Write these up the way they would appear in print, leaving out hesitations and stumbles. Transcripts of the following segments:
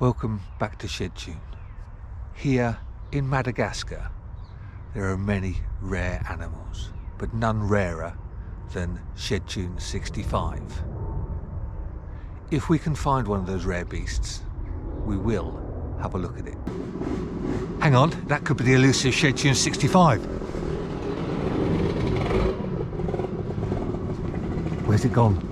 Welcome back to Shedtune. Here in Madagascar there are many rare animals, but none rarer than Shedtune 65. If we can find one of those rare beasts, we will have a look at it. Hang on, that could be the elusive Shedtune 65. Where's it gone?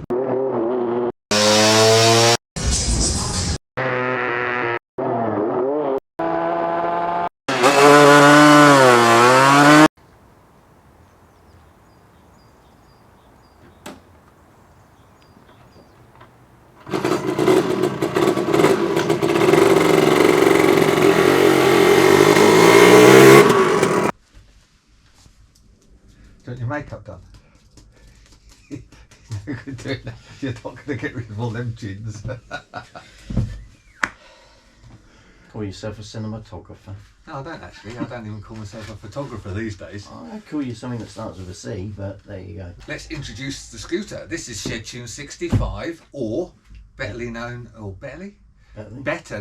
Got your makeup done? You're not going to get rid of all them chins. Call yourself a cinematographer? No, I don't actually. I don't even call myself a photographer these days. I call you something that starts with a C, but there you go. Let's introduce the scooter. This is Shedtune 65, or better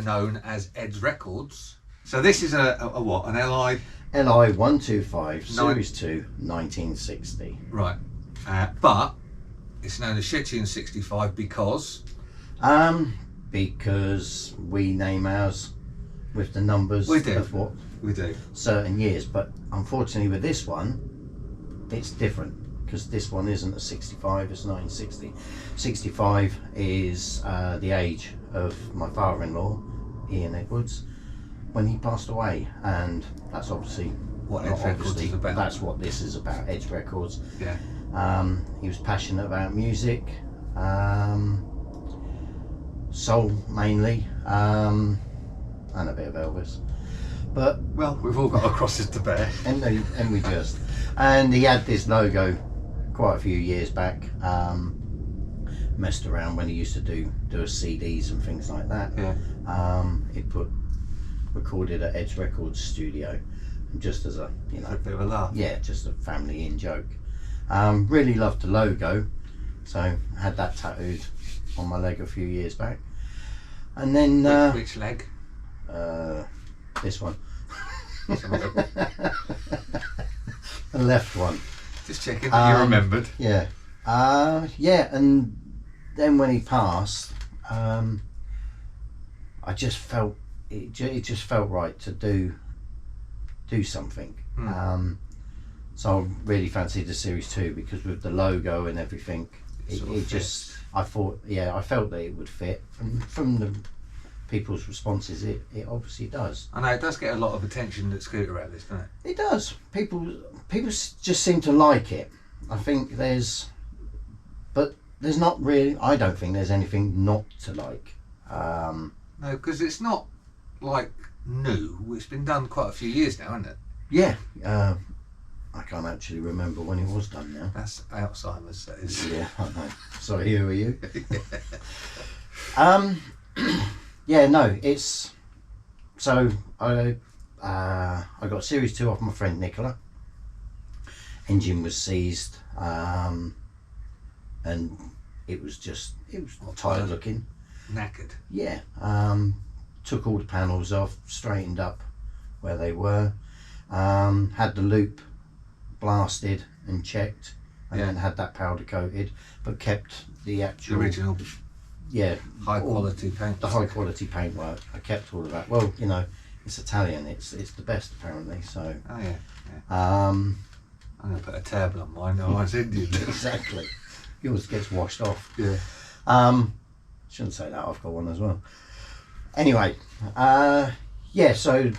known as Ed's Records. So this is a what? An Li? Li125 Series 2 1960. Right. But it's known as Shedtune 65 because we name ours with the numbers of what we do certain years, but unfortunately with this one it's different because this one isn't a 65, it's 1960. 65 is the age of my father-in-law Ian Edwards when he passed away, and that's obviously what Ed's Records is about. That's what this is about, Ed's Records. Yeah. He was passionate about music, soul mainly, and a bit of Elvis. But well, we've all got our crosses to bear. And he had this logo quite a few years back. Messed around when he used to do CDs and things like that. Yeah. He recorded at Ed's Records studio, just as a a bit of a laugh. Yeah, just a family in joke. Really loved the logo, so I had that tattooed on my leg a few years back. And then which leg? This one. The left one. Just checking that you remembered. Yeah. Yeah, and then when he passed, I just felt it just felt right to do something. So I really fancied the Series 2 because with the logo and everything, I felt that it would fit. From the people's responses, it obviously does. I know it does get a lot of attention at scooter rallies, doesn't it? It does. People just seem to like it. I think there's not really. I don't think there's anything not to like. No, because it's not like new. It's been done quite a few years now, hasn't it? Yeah. I can't actually remember when it was done now. That's Alzheimer's, that is. Yeah, I know. Sorry, who are you? Yeah, no, it's... So, I got Series 2 off my friend Nicola. Engine was seized, and it was tired looking. Knackered. Yeah. Took all the panels off, straightened up where they were, had the loop blasted and checked, and then had that powder coated, but kept the original high quality paint. The high quality paintwork. I kept all of that. Well, it's Italian. It's the best apparently. So. Oh yeah. I'm gonna put a tab on mine. No, it's Indian. Exactly. Yours gets washed off. Yeah. Shouldn't say that. I've got one as well. Anyway, yeah. So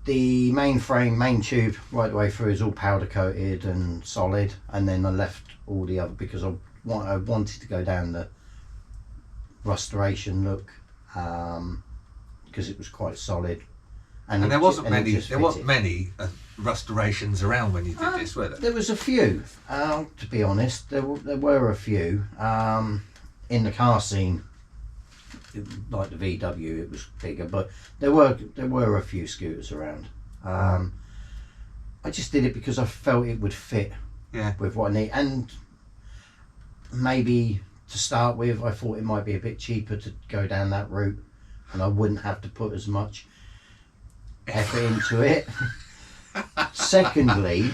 the main frame, main tube, right the way through is all powder coated and solid, and then I left all the other because I wanted to go down the restoration look, because it was quite solid. And there wasn't many restorations around when you did this, were there? There was a few. To be honest, there were a few. In the car scene, like the VW, it was bigger, but there were a few scooters around. I just did it because I felt it would fit with what I need, and maybe to start with I thought it might be a bit cheaper to go down that route, and I wouldn't have to put as much effort into it. Secondly,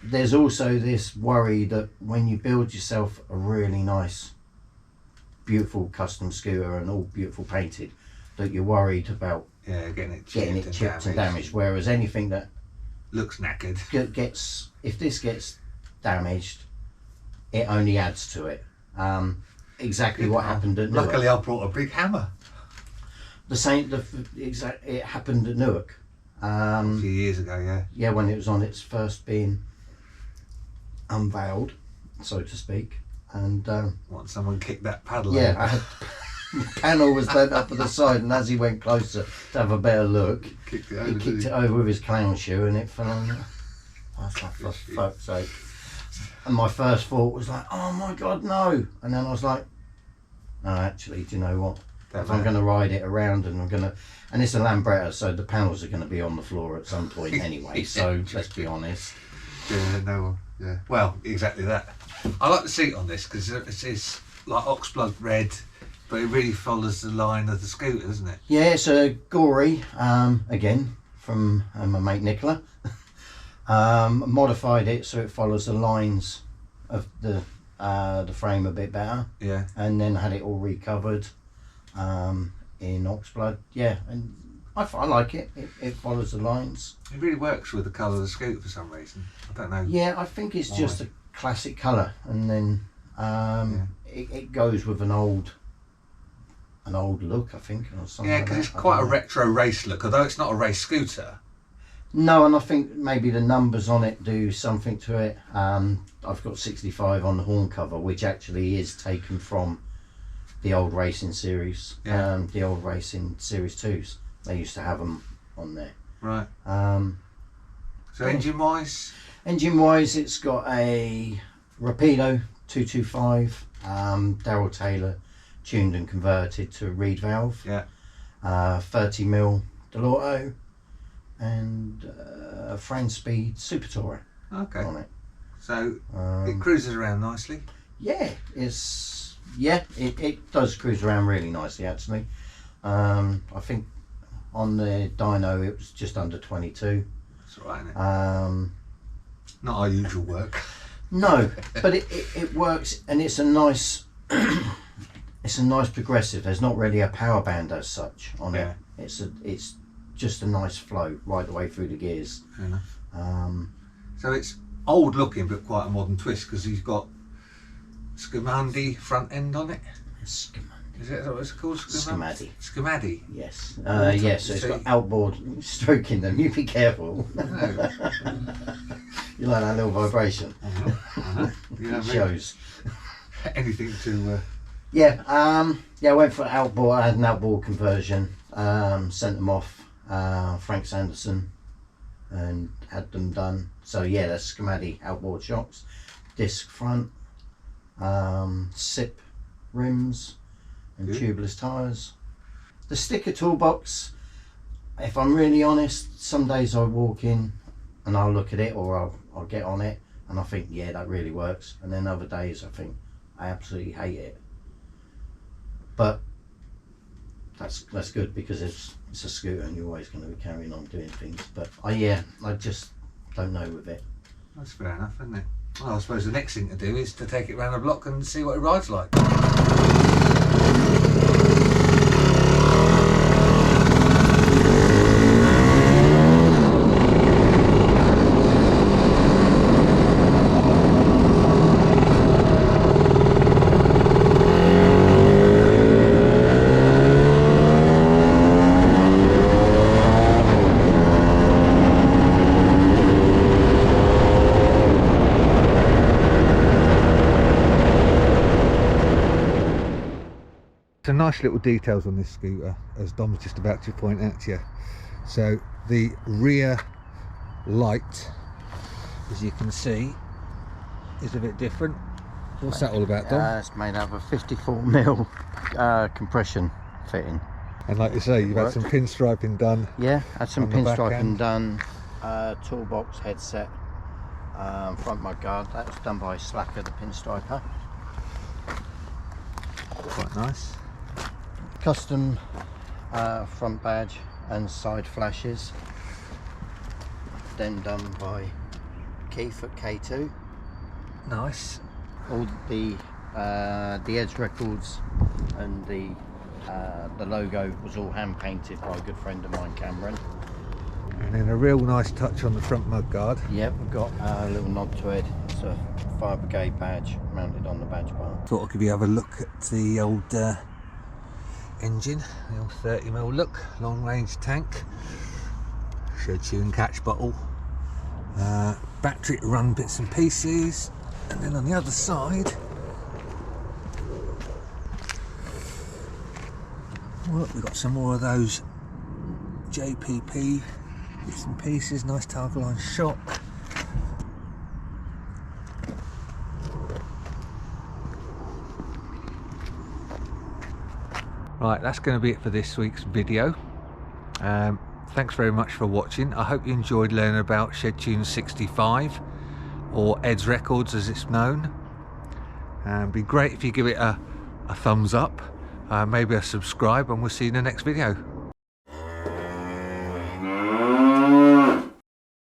there's also this worry that when you build yourself a really nice, beautiful custom scooter and all beautiful painted, that you're worried about getting it chipped and damaged. Whereas anything that looks knackered if this gets damaged, it only adds to it. Exactly what happened at Newark. Luckily, I brought a big hammer. It happened at Newark. A few years ago, yeah, when it was on its first being unveiled, so to speak, and once someone kicked that paddle the panel was bent up at the side, and as he went closer to have a better look, he kicked it over with his clown shoe, and it fell on. I was like, for fuck's sake. And my first thought was like, oh my god, no. And then I was like, no, actually, do you know what, if I'm going to ride it around, and and it's a Lambretta, so the panels are going to be on the floor at some point anyway, so let's be honest. Well, exactly that. I like the seat on this because it's like oxblood red, but it really follows the line of the scooter, doesn't it? Yeah, it's a gory, again, from my mate Nicola. Modified it so it follows the lines of the frame a bit better. Yeah. And then had it all recovered in oxblood. Yeah, and I like it. It follows the lines. It really works with the colour of the scooter for some reason. I don't know. Yeah, I think it's just a classic colour, and then it goes with an old look, I think, or something. Yeah, because it's quite a retro race look, although it's not a race scooter. No, and I think maybe the numbers on it do something to it. I've got 65 on the horn cover, which actually is taken from the old racing series. The old racing series 2s. They used to have them on there. Right. So engine wise? Engine wise, it's got a Rapido 225, Darrell Taylor tuned and converted to a reed valve. Yeah. 30mm Delorto, and a frame speed Super Tourer on it. So it cruises around nicely. Yeah, it does cruise around really nicely actually. I think on the dyno it was just under 22. That's all right, isn't it? Not our usual work. No, but it works, and it's a nice it's a nice progressive. There's not really a power band as such on it. It's just a nice flow right the way through the gears. Fair enough. So it's old looking but quite a modern twist because he's got Scamandi front end on it. Is that what it's called? Scamadi. Scamadi. Yes. Yes. So it's got outboard stroking them. You be careful. You like that little vibration? It shows. Anything to. I went for outboard. I had an outboard conversion. Sent them off. Frank Sanderson, and had them done. So yeah, that's Scamadi outboard shocks, disc front, SIP rims, and tubeless tyres. The sticker toolbox, if I'm really honest, some days I walk in and I'll look at it, or I'll get on it and I think, yeah, that really works, and then other days I think I absolutely hate it. But that's good because it's a scooter and you're always going to be carrying on doing things. But I just don't know with it. That's fair enough, isn't it? Well, I suppose the next thing to do is to take it round the block and see what it rides like. Some nice little details on this scooter, as Dom was just about to point out to you. So the rear light, as you can see, is a bit different. What's that all about, Dom? It's made out of a 54mm compression fitting. And like you say, you've had some pinstriping done. Yeah, had some pinstriping done. Toolbox headset, front mudguard. That was done by Slacker, the pinstriper. Quite nice. Custom front badge and side flashes, then done by Keith at K2. Nice. All the Ed's records and the logo was all hand painted by a good friend of mine, Cameron. And then a real nice touch on the front mudguard. Yep, we've got a little nod to Ed. It's a fire brigade badge mounted on the badge bar. Thought I'd give you have a look at the old engine, the old 30mm look, long range tank, Shedtune catch bottle, battery to run bits and pieces, and then on the other side, look, we've got some more of those JPP bits and pieces, nice target line shock. Right, that's going to be it for this week's video. Thanks very much for watching. I hope you enjoyed learning about Shedtune 65, or Ed's Records as it's known. It'd be great if you give it a thumbs up, maybe a subscribe, and we'll see you in the next video.